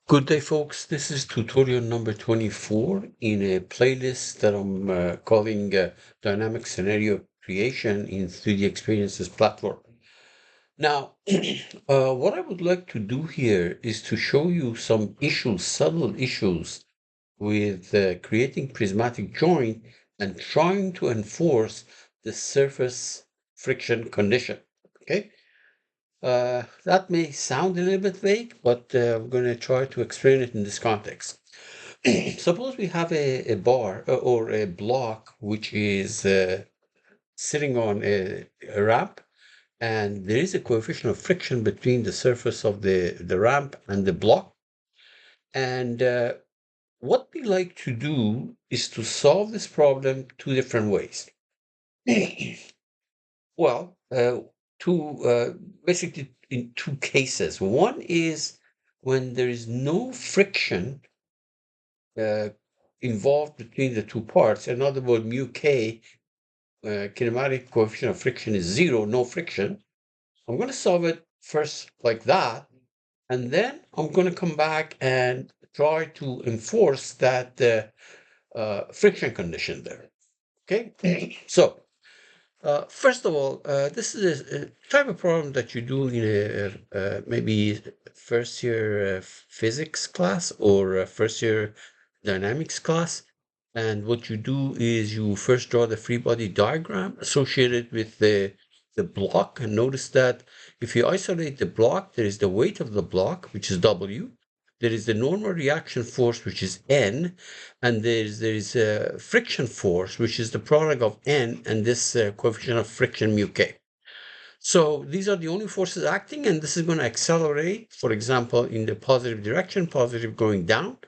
Good day, folks. This is tutorial number 24 in a playlist that I'm calling Dynamic Scenario Creation in 3D Experiences platform. Now, what I would like to do here is to show you some issues, subtle issues with creating prismatic joint and trying to enforce the surface friction condition. Okay? That may sound a little bit vague, but I'm going to try to explain it in this context. Suppose we have a bar or a block which is sitting on a ramp, and there is a coefficient of friction between the surface of the ramp and the block. And what we like to do is to solve this problem two different ways. Well, two basically in two cases. One is when there is no friction uh, involved between the two parts. In other words, mu k, kinematic coefficient of friction is zero, no friction. I'm going to solve it first like that, and then I'm going to come back and try to enforce that friction condition there. Okay, so. First of all, this is a type of problem that you do in a maybe first year physics class or first year dynamics class. And what you do is you first draw the free body diagram associated with the block. And notice that if you isolate the block, there is the weight of the block, which is W. There is the normal reaction force, which is N, and there is a friction force, which is the product of N and this coefficient of friction mu K. So these are the only forces acting, and this is going to accelerate, for example, in the positive direction, positive going down.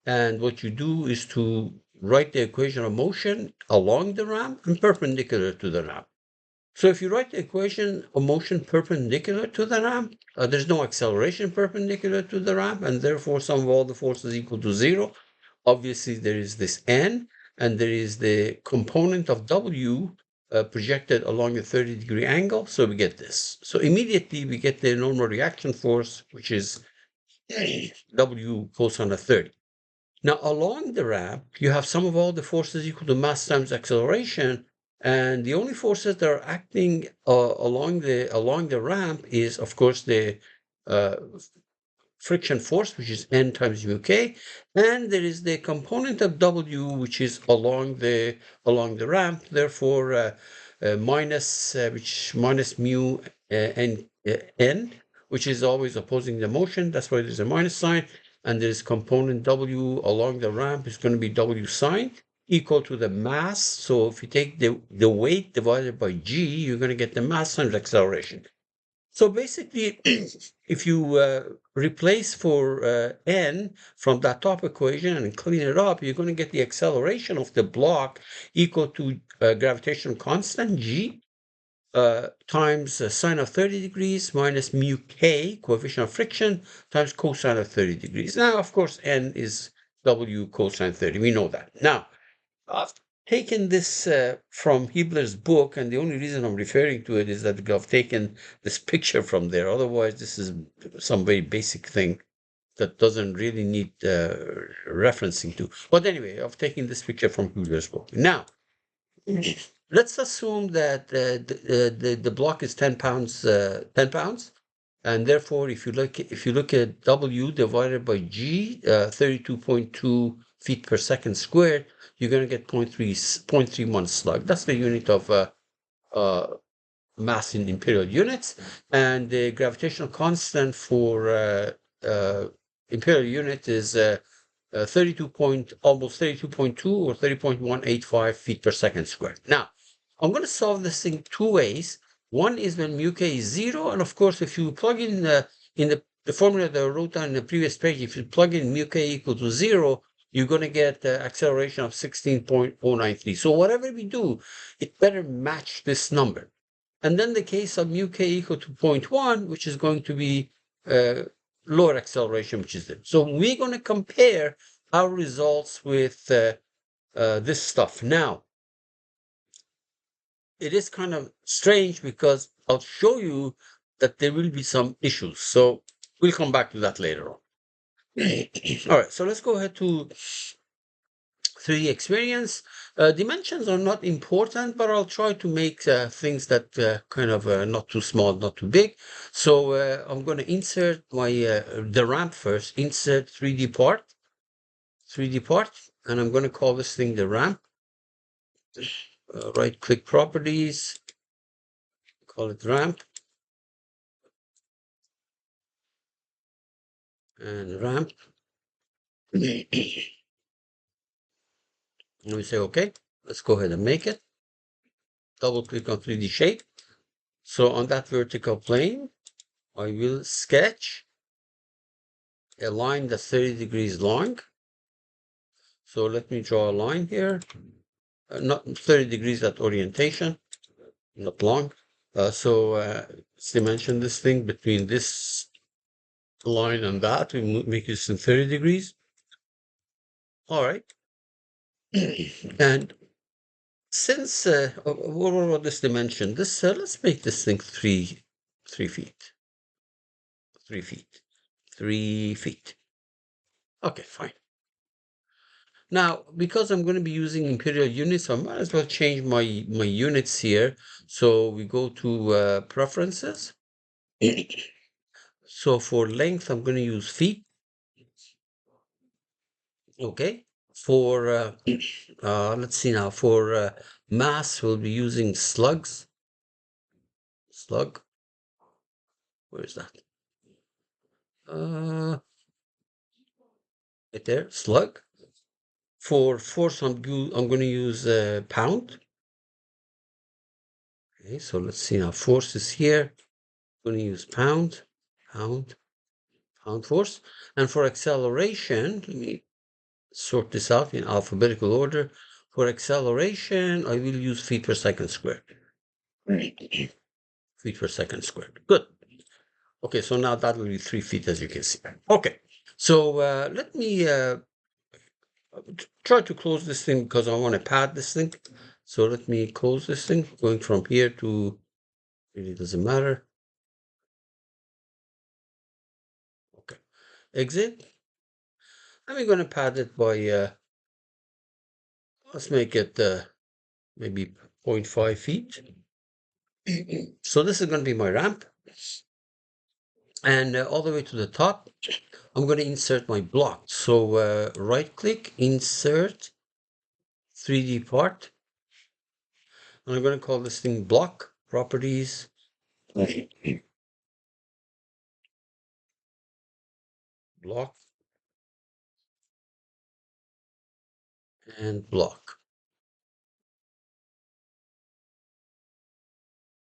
And what you do is to write the equation of motion along the ramp and perpendicular to the ramp. So if you write the equation of motion perpendicular to the ramp, there's no acceleration perpendicular to the ramp, and therefore sum of all the forces equal to zero. Obviously, there is this N, and there is the component of W projected along a 30-degree angle, so we get this. So immediately we get the normal reaction force, which is W cosine of 30. Now, along the ramp, you have sum of all the forces equal to mass times acceleration, and the only forces that are acting along the ramp is, of course, the uh, friction force, which is N times mu K, and there is the component of W, which is along the ramp. Therefore, minus mu N, which is always opposing the motion. That's why there's a minus sign. And this component W along the ramp is going to be W sine equal to the mass. So if you take the weight divided by G, you're going to get the mass times acceleration. So basically, if you replace for N from that top equation and clean it up, you're going to get the acceleration of the block equal to gravitational constant G times sine of 30 degrees minus mu K, coefficient of friction, times cosine of 30 degrees. Now, of course, N is W cosine 30. We know that. Now, I've taken this from Hibbeler's book, and the only reason I'm referring to it is that I've taken this picture from there. Otherwise, this is some very basic thing that doesn't really need referencing to. But anyway, I've taken this picture from Hibbeler's book. Now, let's assume that the block is 10 pounds, 10 pounds. And therefore, if you look at W divided by G, 32.2 feet per second squared, you're going to get 0.31 slug. That's the unit of mass in imperial units, and the gravitational constant for imperial unit is 32.2 or 30.185 feet per second squared. Now, I'm going to solve this thing two ways. One is when mu k is zero, and of course, if you plug in the formula that I wrote down in the previous page, if you plug in mu k equal to zero, you're going to get acceleration of 16.093. So whatever we do, it better match this number. And then the case of mu k equal to 0.1, which is going to be lower acceleration, which is this. So we're going to compare our results with this stuff. Now, it is kind of strange because I'll show you that there will be some issues. So we'll come back to that later on. All right, so let's go ahead to 3D experience. Dimensions are not important, but I'll try to make things that kind of not too small, not too big. So I'm going to insert my the ramp first. Insert 3D part, and I'm going to call this thing the ramp. Right-click properties, call it ramp, and ramp. And we say okay. Let's go ahead and make it. Double click on 3D shape. So on that vertical plane, I will sketch a line that's 30 degrees long. So let me draw a line here, not 30 degrees at orientation, not long. Let's dimension this thing between this line and that. We make this in 30 degrees. All right. And since what about this dimension? This let's make this thing 3 feet. 3 feet. 3 feet. Okay, fine. Now, because I'm going to be using imperial units, I might as well change my units here. So we go to preferences. So for length, I'm going to use feet. Okay. For let's see now. For mass, we'll be using slugs. Slug. Where is that? Right there. Slug. For force, I'm going to use pound. Okay. So let's see now. Force is here. I'm going to use pound. Pound force. And for acceleration, let me sort this out in alphabetical order. For acceleration, I will use feet per second squared. Feet per second squared. Good. Okay, so now that will be 3 feet, as you can see. Okay, so let me try to close this thing because I want to pad this thing. So let me close this thing, going from here to, really doesn't matter. Okay, exit. And we're going to pad it by, let's make it maybe 0.5 feet. So this is going to be my ramp. And all the way to the top, I'm going to insert my block. So right click, insert 3D part. And I'm going to call this thing block properties. Block and block.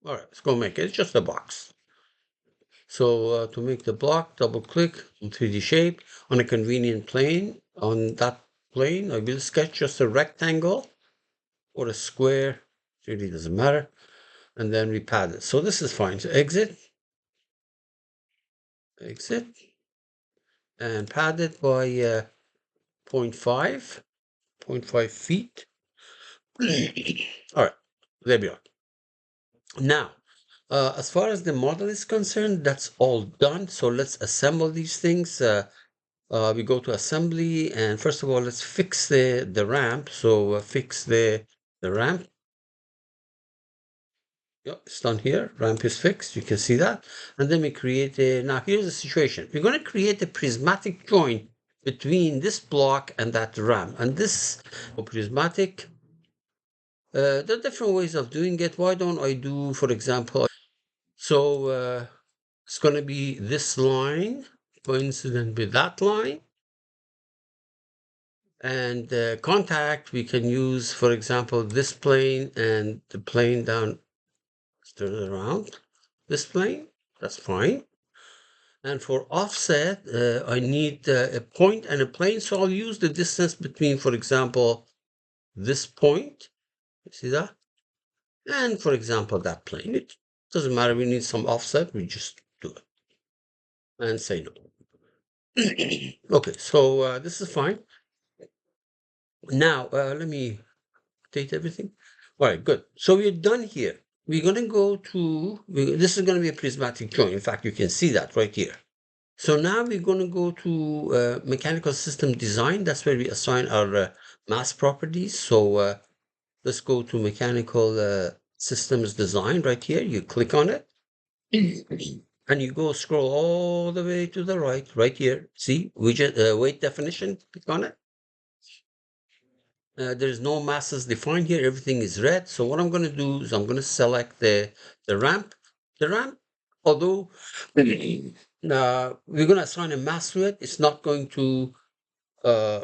All right, let's go make it. It's just a box. So to make the block, double click on 3D shape on a convenient plane. On that plane, I will sketch just a rectangle or a square. It really doesn't matter. And then we pad it. So this is fine. So exit, and pad it by 0.5 feet. All right, there we are. Now, as far as the model is concerned, that's all done. So let's assemble these things. We go to assembly, and first of all, let's fix the ramp. So fix the ramp. Yep, it's done here. Ramp is fixed. You can see that. And then we create a, now here's the situation. We're going to create a prismatic joint between this block and that ramp. And this prismatic, there are different ways of doing it. Why don't I do, for example, so it's going to be this line coincident with that line. And contact, we can use, for example, this plane and the plane down, turn it around, this plane, that's fine. And for offset, I need a point and a plane, so I'll use the distance between, for example, this point, you see that? And for example, that plane. It doesn't matter, we need some offset, we just do it. And say no. Okay, so this is fine. Now, let me update everything. All right, good. So we're done here. We're going to go to, this is going to be a prismatic joint. In fact, you can see that right here. So now we're going to go to mechanical system design. That's where we assign our mass properties. So let's go to mechanical systems design right here. You click on it and you go scroll all the way to the right here. See widget weight definition, click on it. There's no masses defined here. Everything is red. So what I'm going to do is I'm going to select the ramp. The ramp, although we're going to assign a mass to it, it's not going to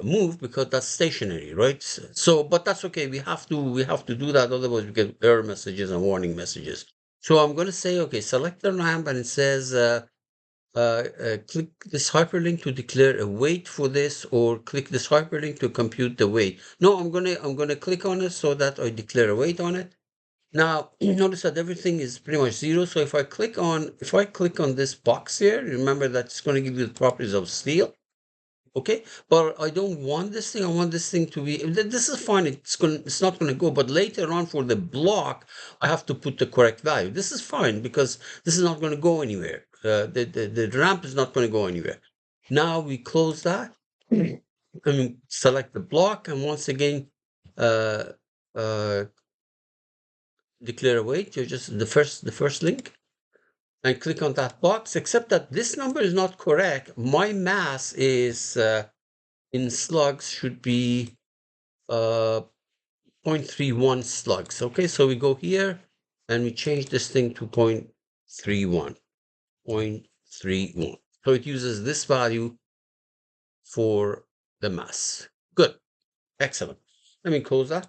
move because that's stationary, right? So, but that's okay. We have to do that. Otherwise, we get error messages and warning messages. So I'm going to say, okay, select the ramp, and it says click this hyperlink to declare a weight for this, or click this hyperlink to compute the weight. No, I'm gonna click on it so that I declare a weight on it. Now notice that everything is pretty much zero. So if I click on this box here, remember that it's going to give you the properties of steel. Okay, but I don't want this thing. I want this thing to be, this is fine. It's not going to go, but later on for the block, I have to put the correct value. This is fine because this is not going to go anywhere. The ramp is not going to go anywhere. Now we close that. I mean, select the block, and once again, uh, uh, declare a weight. You're just the first link, and click on that box, except that this number is not correct. My mass is, in slugs should be 0.31 slugs. Okay, so we go here and we change this thing to 0.31. 0.31. So it uses this value for the mass. Good. Excellent. Let me close that.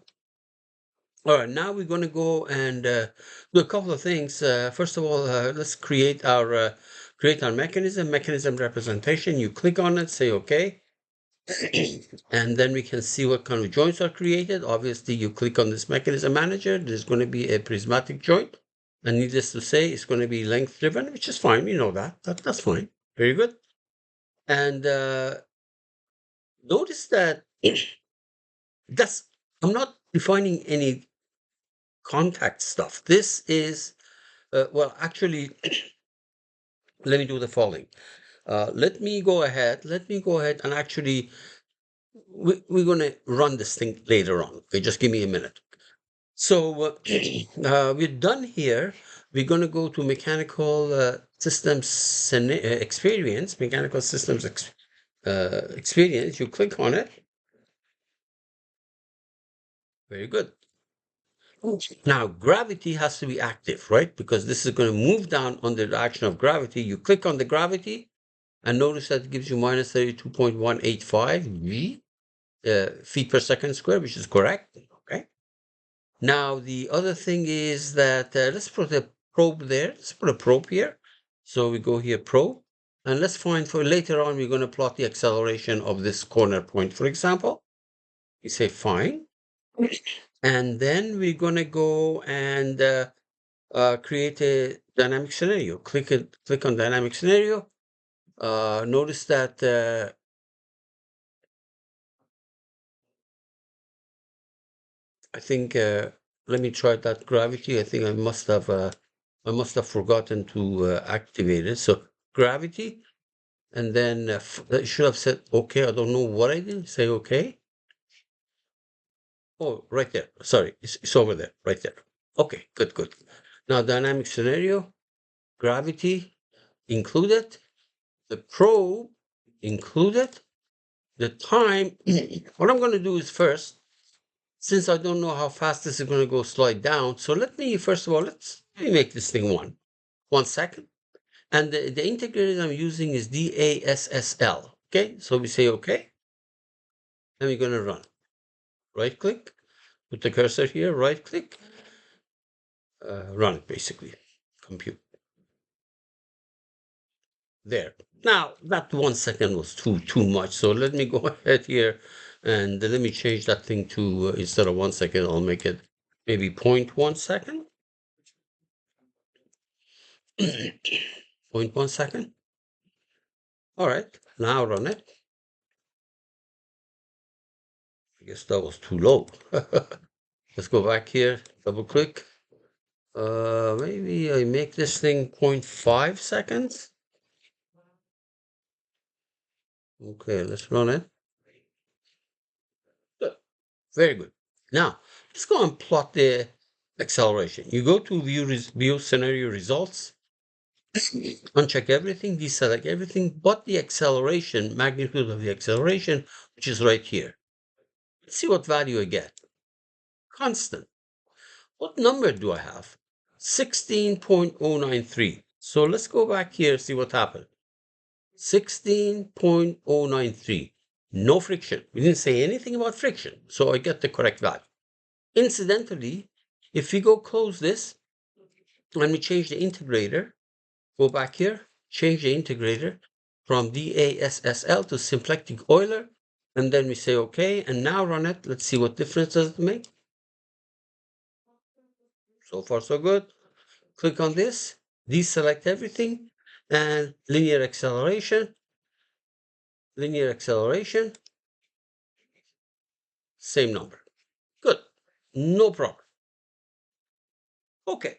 All right, now we're going to go and do a couple of things. First of all, let's create our mechanism representation. You click on it, say okay. And then we can see what kind of joints are created. Obviously, you click on this mechanism manager, there's going to be a prismatic joint. And needless to say, it's going to be length driven, which is fine. We know that's fine. Very good. And notice that I'm not defining any contact stuff. This is, well, actually, let me do the following. Let me go ahead and actually, we're going to run this thing later on. Okay, just give me a minute. So we're done here. We're going to go to mechanical systems experience, mechanical systems experience. You click on it. Very good. Now, gravity has to be active, right? Because this is going to move down under the action of gravity. You click on the gravity, and notice that it gives you minus 32.185 feet per second square, which is correct. Okay. Now, the other thing is that let's put a probe there. Let's put a probe here. So we go here, probe, and let's find, for later on, we're going to plot the acceleration of this corner point, for example. You say fine. And then we're going to go and create a dynamic scenario. Click on dynamic scenario. Notice that I think, let me try that gravity. I think I must have forgotten to activate it. So gravity, and then I should have said okay. I don't know what I did. Say okay. Oh, right there. Sorry, it's over there, right there. Okay, good. Now dynamic scenario, gravity included, the probe included, the time. What I'm going to do is first, since I don't know how fast this is going to go slide down, so let me, first of all, let me make this thing 1 second. And the integrator I'm using is DASSL. Okay, so we say okay, and we're going to run. Right click, put the cursor here, right click, run it basically, compute. There. Now, that 1 second was too much, so let me go ahead here and let me change that thing to, instead of 1 second, I'll make it maybe 0.1 second. 0.1 second. All right, now run it. I guess that was too low. Let's go back here, double click. Maybe I make this thing 0.5 seconds. Okay, let's run it. Good. Very good. Now, let's go and plot the acceleration. You go to view scenario results, uncheck everything, deselect everything, but the acceleration, magnitude of the acceleration, which is right here. Let's see what value I get. Constant. What number do I have? 16.093. So let's go back here, see what happened. 16.093. No friction. We didn't say anything about friction, so I get the correct value. Incidentally, if we go close this and we change the integrator, go back here, change the integrator from DASSL to symplectic Euler, and then we say okay, and now run it. Let's see what difference does it make. So far, so good. Click on this, deselect everything, and linear acceleration, same number. Good, no problem. Okay,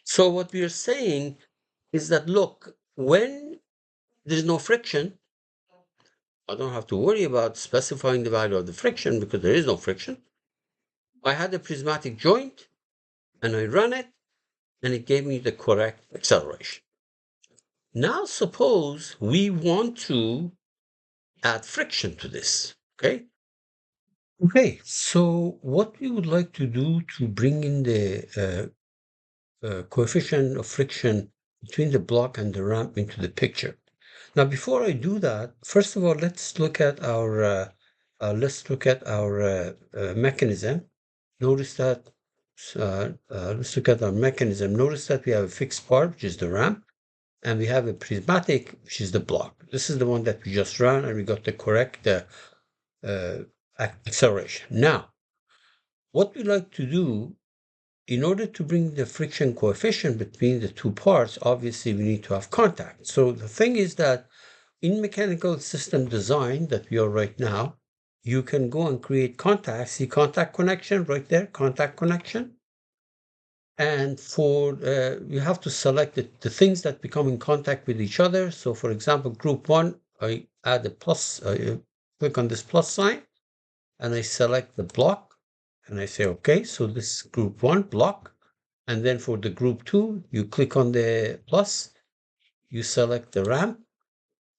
so what we are saying is that, look, when there's no friction, I don't have to worry about specifying the value of the friction because there is no friction. I had a prismatic joint and I ran it and it gave me the correct acceleration. Now suppose we want to add friction to this, okay? Okay, so what we would like to do to bring in the coefficient of friction between the block and the ramp into the picture. Now, before I do that, first of all, let's look at our mechanism. Notice that let's look at our mechanism. Notice that we have a fixed part, which is the ramp, and we have a prismatic, which is the block. This is the one that we just ran, and we got the correct acceleration. Now, what we like to do in order to bring the friction coefficient between the two parts, obviously we need to have contact. So the thing is that in mechanical system design that we are right now, you can go and create contacts. See contact connection right there, contact connection. And for you have to select the things that become in contact with each other. So for example, group one, I add a plus, I click on this plus sign, and I select the block, and I say, okay, so this is group one block. And then for the group two, you click on the plus, you select the ramp,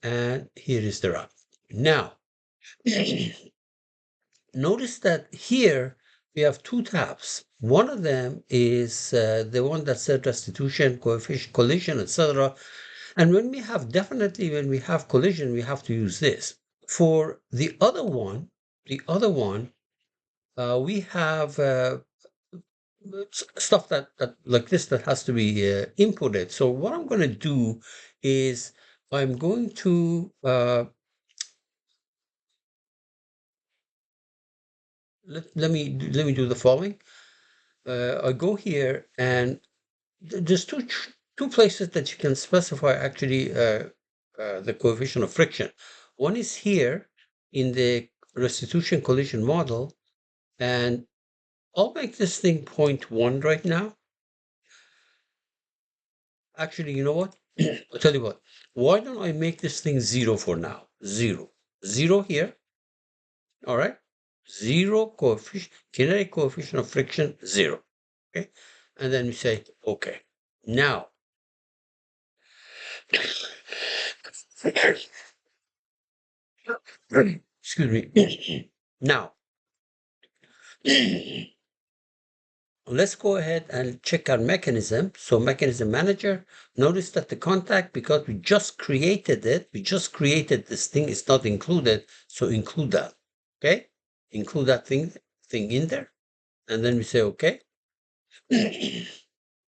and here is the ramp. Now, notice that here we have two tabs. One of them is the one that said restitution, coefficient, collision, etc. And when we have collision, we have to use this. For the other one, we have stuff that like this that has to be inputted. So what I'm going to do is I'm going to let me do the following. I go here and there's two places that you can specify actually the coefficient of friction. One is here in the restitution collision model, and I'll make this thing 0.1 right now. Actually, you know what? I'll tell you what. Why don't I make this thing 0 for now? 0. 0 here. All right. 0 coefficient, kinetic coefficient of friction, 0. Okay. And then we say, okay. Now, excuse me. Now, let's go ahead and check our mechanism. So mechanism manager, notice that the contact, because we just created this thing, is not included. So include that, okay? Include that thing in there. And then we say, okay.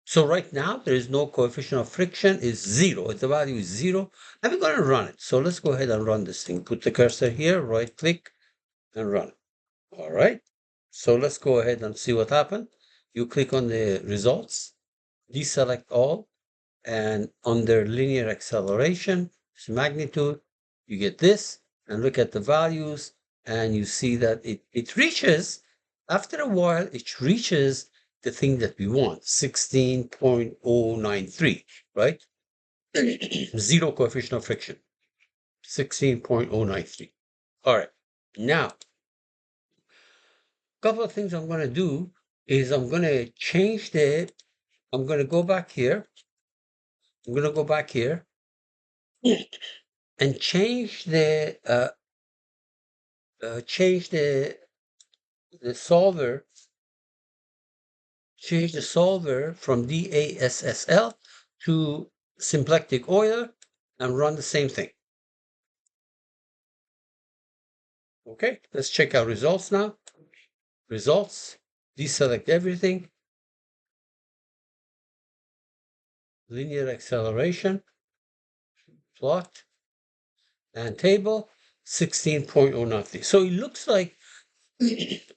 So right now, there is no coefficient of friction, is 0. The value is 0. And we're going to run it. So let's go ahead and run this thing. Put the cursor here, right click, and run it. All right. So let's go ahead and see what happened. You click on the results, deselect all, and under linear acceleration, magnitude, you get this, and look at the values, and you see that it reaches, after a while, it reaches the thing that we want, 16.093, right? 0 coefficient of friction. 16.093. All right. Now, a couple of things I'm going to do is I'm going to change I'm going to go back here. I'm going to go back here and change the solver. Change the solver from DASSL to symplectic Euler and run the same thing. Okay, let's check our results now. Results, deselect everything. Linear acceleration, plot, and table, 16.093. So it looks like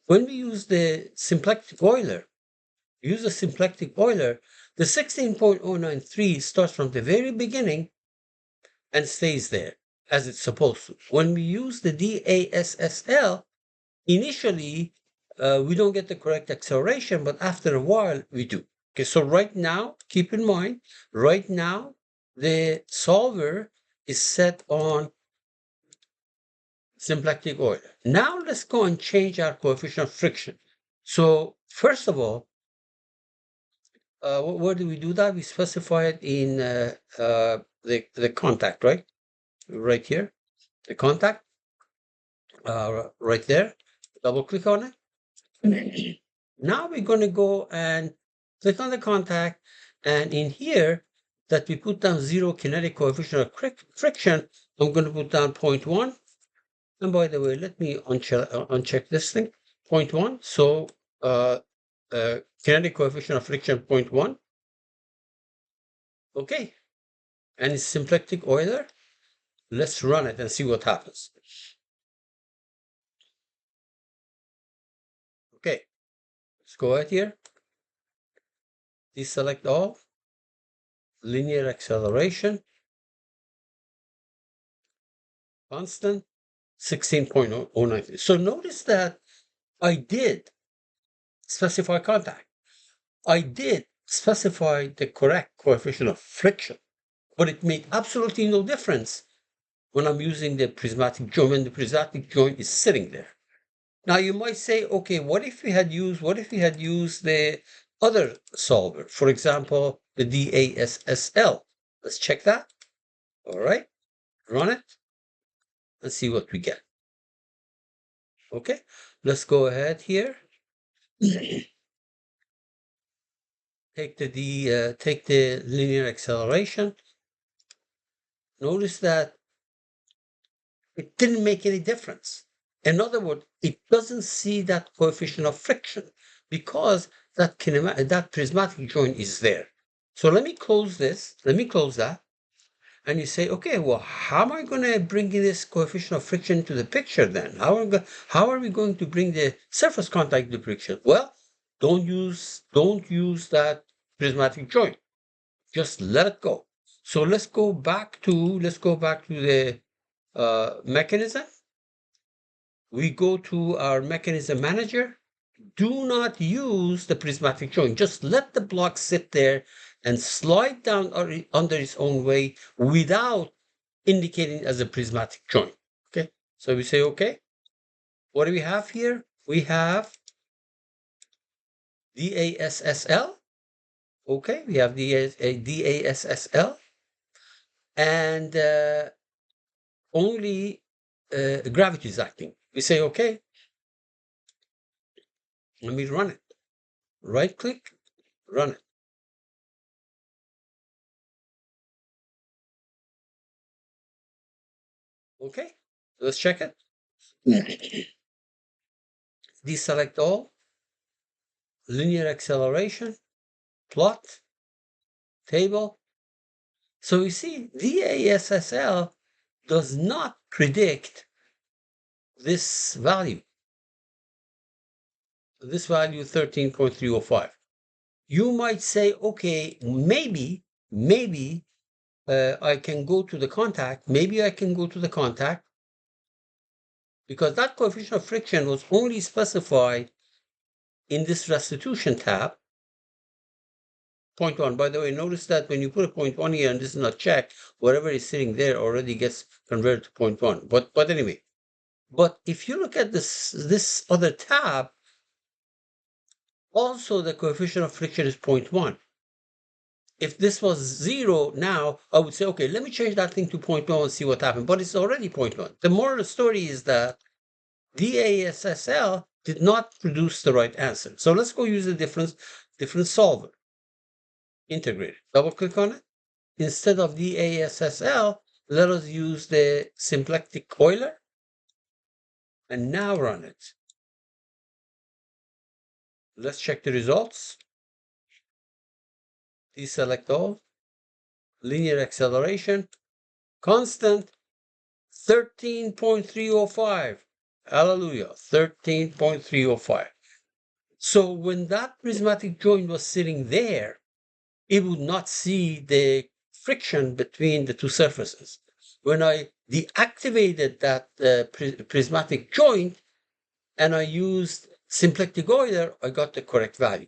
when we use the symplectic Euler, the the 16.093 starts from the very beginning and stays there as it's supposed to. When we use the DASSL, initially we don't get the correct acceleration, but after a while we do. Okay, so right now, keep in mind, right now the solver is set on symplectic Euler. Now let's go and change our coefficient of friction. So first of all, where do we do that? We specify it in the contact, right? Right here, the contact, right there. Double click on it. Now we're going to go and click on the contact, and in here that we put down 0 kinetic coefficient of friction, I'm going to put down 0.1. And by the way, let me uncheck this thing, 0.1. So kinetic coefficient of friction 0.1. Okay, and it's symplectic Euler. Let's run it and see what happens. Okay, let's go ahead here. Deselect all. Linear acceleration. Constant. 16.093. So notice that I did specify contact. I did specify the correct coefficient of friction, but it made absolutely no difference when I'm using the prismatic joint, when the prismatic joint is sitting there. Now you might say, okay, what if we had used the other solver, for example, the DASSL? Let's check that. All right, run it and see what we get. Okay, let's go ahead here. Take the linear acceleration. Notice that it didn't make any difference. In other words, it doesn't see that coefficient of friction because that prismatic joint is there. So let me close this. Let me close that. And you say, okay, well, how am I going to bring this coefficient of friction to the picture then? How are we going to bring the surface contact to the picture? Well, don't use that prismatic joint. Just let it go. So let's go back to the mechanism. We go to our mechanism manager. Do not use the prismatic joint. Just let the block sit there and slide down under its own weight without indicating as a prismatic joint. Okay, so we say okay. What do we have here? We have DASSL. Okay, we have DASSL, and only gravity is acting. We say okay. Let me run it. Right click, run it. Okay, let's check it. Deselect all, linear acceleration, plot, table. So you see, DASSL does not predict this value 13.305. You might say, okay, maybe I can go to the contact. Maybe I can go to the contact because that coefficient of friction was only specified in this restitution tab. 0.1. By the way, notice that when you put a 0.1 here and this is not checked, whatever is sitting there already gets converted to 0.1. But anyway, but if you look at this other tab, also the coefficient of friction is 0.1. If this was 0 now, I would say, okay, let me change that thing to 0.1 and see what happened. But it's already 0.1. The moral of the story is that DASSL did not produce the right answer. So let's go use a different solver. Integrated. Double click on it. Instead of DASSL, let us use the symplectic Euler. And now run it. Let's check the results. Deselect all. Linear acceleration. Constant 13.305. Hallelujah. 13.305. So when that prismatic joint was sitting there, it would not see the friction between the two surfaces. When I deactivated that prismatic joint and I used symplectic Euler, I got the correct value.